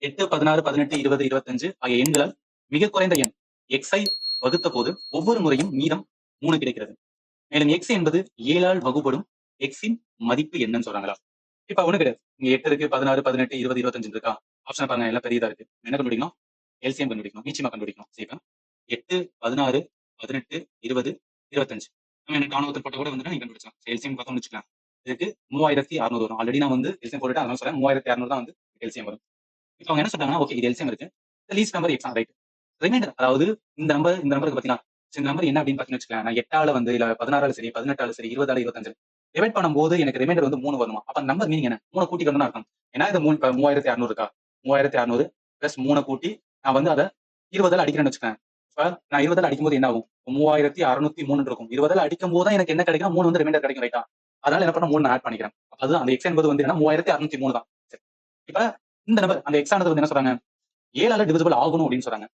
8, 16, 18, 20, 25 ஆகிய எண்களால் மிக குறைந்த எண் xஐ வகுத்த போது ஒவ்வொரு முறையும் மீதம் 3 கிடைக்கிறது. மேலும் x என்பது 7ஆல் வகுபடும் xஇன் மதிப்பு என்னன்னு சொல்றாங்களா? இப்ப ஒண்ணு கிடையாது. இங்க 8 இருக்கு, 16, 18, 20, 25 இருக்கா? ஆப்ஷன பாருங்க எல்லாம் பெரியதா இருக்கு. என்ன கண்டுபிடிக்கணும்? எல்சிஎம் கண்டுபிடிக்கணும். நிச்சயமா கண்டுபிடிக்கணும். சரி, இப்ப 8, 16, 18, 20, 25. நம்ம எனக்கு காணவத்தில் போட்ட கூட வந்துட்டு நீங்க கண்டுபிடிச்சலாம். எல்சிஎம் பார்த்தோம்னு வச்சுக்கலாம். இதுக்கு 3600 வரும். ஆல்ரெடி நான் வந்து எல்சிஎம் போட்டுட்டு அதனால சொல்றேன் 3600 தான் வந்து எல்சிஎம் வரும். இப்ப அவங்க என்ன சொல்றாங்கன்னா, ஓகே இது எல்சிஎம் இருக்கு. Least number X right. Remainder அதாவது இந்த நம்பருக்கு பாத்தீங்கன்னா, இந்த நம்பர் என்ன அப்படின்னு பாத்தீங்கன்னு வச்சுக்கோங்களேன், நான் 8ஆல வந்து இல்ல 16ஆல சரி, 18ஆல சரி, 20ஆல 25 டிவைட் பண்ணும்போது எனக்கு ரிமைண்டர் வந்து 3 வரணுமா? அப்ப அந்த நம்பர் மீனிங் என்ன? 3 கூட்டிக்கணும்னு அர்த்தம். ஏன்னா இது 3 இப்ப 3600 இருக்கா? 3600 பிளஸ் 3 கூட்டி நான் வந்து அத 20ஆல அடிக்கிறேன்னு வச்சுக்கோங்க. இப்ப நான் 20ஆல அடிக்கும்போது என்ன ஆகும்? 3603 இருக்கும். 20ஆல அடிக்கும்போது தான் எனக்கு என்ன கிடைக்கும்? 3 வந்து ரிமைண்டர் கிடைக்கும் ரைட்டா? அதனால என்ன பண்ண 3 நான் ஆட் பண்ணிக்கிறேன். அதுதான் அந்த எக்ஸ் என்பது வந்து என்ன 3603 தான். சரி. இப்ப இந்த நம்பர் அந்த எக்ஸ் ஆனது வந்து என்ன சொல்றாங்க? 7ஆல டிவிசிபிள் ஆகணும் அப்படின்னு சொல்றாங்க.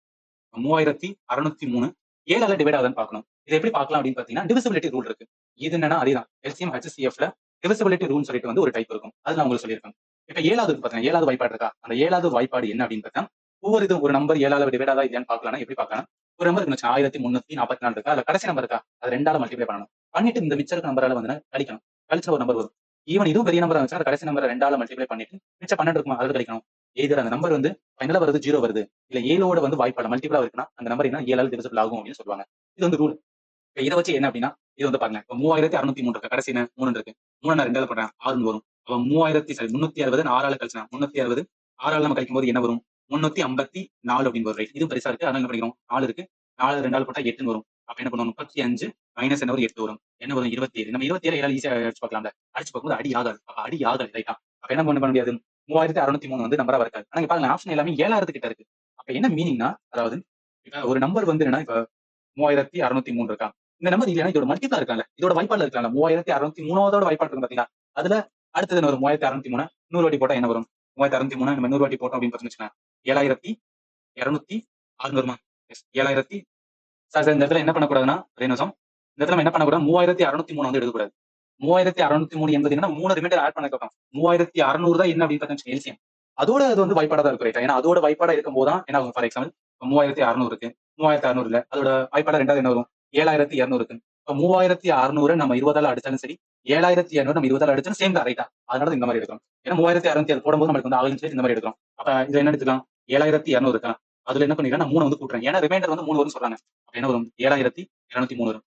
3603 7ஆல டிவைட் ஆகுதான்னு பார்க்கணும். இதை எப்படி பார்க்கலாம் அப்படின்னு பார்த்தீங்கன்னா, டிவிசிபிலிட்டி ரூல் இருக்கு. இது என்னன்னா அதேதான். எல்சிஎம் ஹெச்சிஎஃப்ல டிவிசிபிலிட்டி ரூல்னு சொல்லிட்டு வந்து ஒரு டைப் இருக்கும். அது நான் உங்களுக்கு சொல்லியிருக்கேன். இப்ப 7வது பார்த்தீங்கன்னா 7வது வாய்ப்பாடு இருக்கா? அந்த 7வது வாய்ப்பாடு என்ன அப்படின்னு பார்த்தா, ஒவ்வொரு இது ஒரு நம்பர் 7ஆல டிவைட் ஆதா இல்லையான்னு பார்க்கலாம்னா எப்படி பார்க்கலாம்? ஒரு நம்பர் இருந்துச்சு 1344 இருக்கா? அதுல கடைசி நம்பர் இருக்கா? அது 2ஆல மல்டிப்ளை பண்ணணும். பண்ணிட்டு இந்த மிச்ச இருக்க நம்பரால வந்து கழிக்கணும். கழிச்சா ஒரு நம்பர் வரும். ஈவன் இதுவும் பெரிய நம்பரா இருந்துச்சுன்னா, கடைசி நம்பரை 2ஆல மல்டிப்ளை பண்ணிட்டு மிச்சம் 12 இருக்குமா? அதுல கழிக்கணும். எய்தர் அந்த நம்பர் வந்து ஃபைனலா வருது 0 வருது. இல்ல 7ஓட வந்து வாய்ப்பாடு மல்டிபிளா இருக்குன்னா, அந்த நம்பர் என்ன 7ஆல டிவிசிபிள் ஆகும் அப்படின்னு சொல்லுவாங்க. இது வந்து ரூல். இப்ப இத வச்சு என்ன அப்படின்னா, இது வந்து பாருங்க. இப்ப 3603 இருக்கு. கடைசி என்ன 3 இருக்கு. 3 நான் 2ஆல போடுறேன். 6ன்னு வரும். அப்ப 360 நான் 6ஆல கழிச்சேன். 360 6ஆல நம்ம கழிக்கும்போது என்ன வரும்? 354 அப்படின்னு வரும். ரைட். இதுவும் பெருசா இருக்கு. அதனால என்ன பண்ணிக்கிறோம்? 4 இருக்கு. 4 2ஆல போட்டா 8ன்னு வரும். அப்ப என்ன பண்ணுவோம்? 35 மைனஸ் என்ன வரும்? 8 வரும். என்ன வரும்? 27. நம்ம 27 7ஆல ஈஸியா அடிச்சு பார்க்கலாம்ல. அடிச்சு பார்க்கும்போது அடி ஆகாது. அப்ப அடி ஆகாது. ரைட்டா? அப்ப என்ன பண்ண முடியாது? 3603 வந்து நம்பரா இருக்காது. ஆனா இங்க பாருங்க ஆப்ஷன் எல்லாமே 7,000 கிட்ட இருக்கு. அப்ப என்ன மீனிங்னா, அதாவது இப்ப ஒரு நம்பர் வந்து என்னன்னா, இப்ப 3603 இருக்கா? இந்த நம்பர் இல்லைன்னா இதோட மல்டிபிளா இருக்கான்ல. இதோட வாய்ப்பாடுல இருக்கான்ல. 3603 வாய்ப்பாடு இருக்கு பாத்தீங்களா? அதுல அடுத்தது என்ன வரும்? 3603 100 வாட்டி போட்டா என்ன வரும்? 3603 நம்ம 100 வாட்டி போட்டோம் அப்படின்னு பார்த்தோம்னு வச்சுக்கோங்க. 7206 வருமா? எஸ். 7000 சார் சார் இந்த இடத்துல என்ன பண்ணக்கூடாதுன்னா, ஒரே நிமிஷம். இந்த இடத்துல நம்ம என்ன பண்ணக்கூடாது? 3603 வந்து எடுக்கக்கூடாது. 3603 என்பது என்னன்னா 3 ரிமைண்டர் ஆட் பண்ணதுக்கப்புறம் 3600 தான் என்ன அப்படின்னு பார்த்தீங்கன்னா எல்சிஎம். அதோட அது வந்து வாய்ப்பாடா தான் இருக்கும் ரைட்டா? ஏன்னா அதோட வாய்ப்பாடா இருக்கும்போது தான் என்ன ஆகும்? ஃபார் எக்ஸாம்பிள் 3600 இருக்கு. 3600 இல்ல. அதோட வாய்ப்பாடா 2வது என்ன வரும்? 7200 இருக்கு. இப்ப 3600 நம்ம 20ஆல அடிச்சாலும் சரி, 7200 நம்ம 20ஆல அடிச்சாலும் சேம் தான் ரைட்டா? அதனால தான் இந்த மாதிரி எடுக்கிறோம். ஏன்னா 3600 போடும்போது நம்மளுக்கு வந்து ஆகும்னு சொல்லி இந்த மாதிரி எடுக்கிறோம். அப்ப இதுல என்ன எடுத்துக்கலாம்? 7200 இருக்கா? அதுல என்ன பண்ணிக்கிறேன்? நான் 3 வந்து கூட்டுறேன். ஏன்னா ரிமைண்டர் வந்து 3 வரும்னு சொல்றாங்க. அப்ப என்ன வரும்? 7203 வரும்.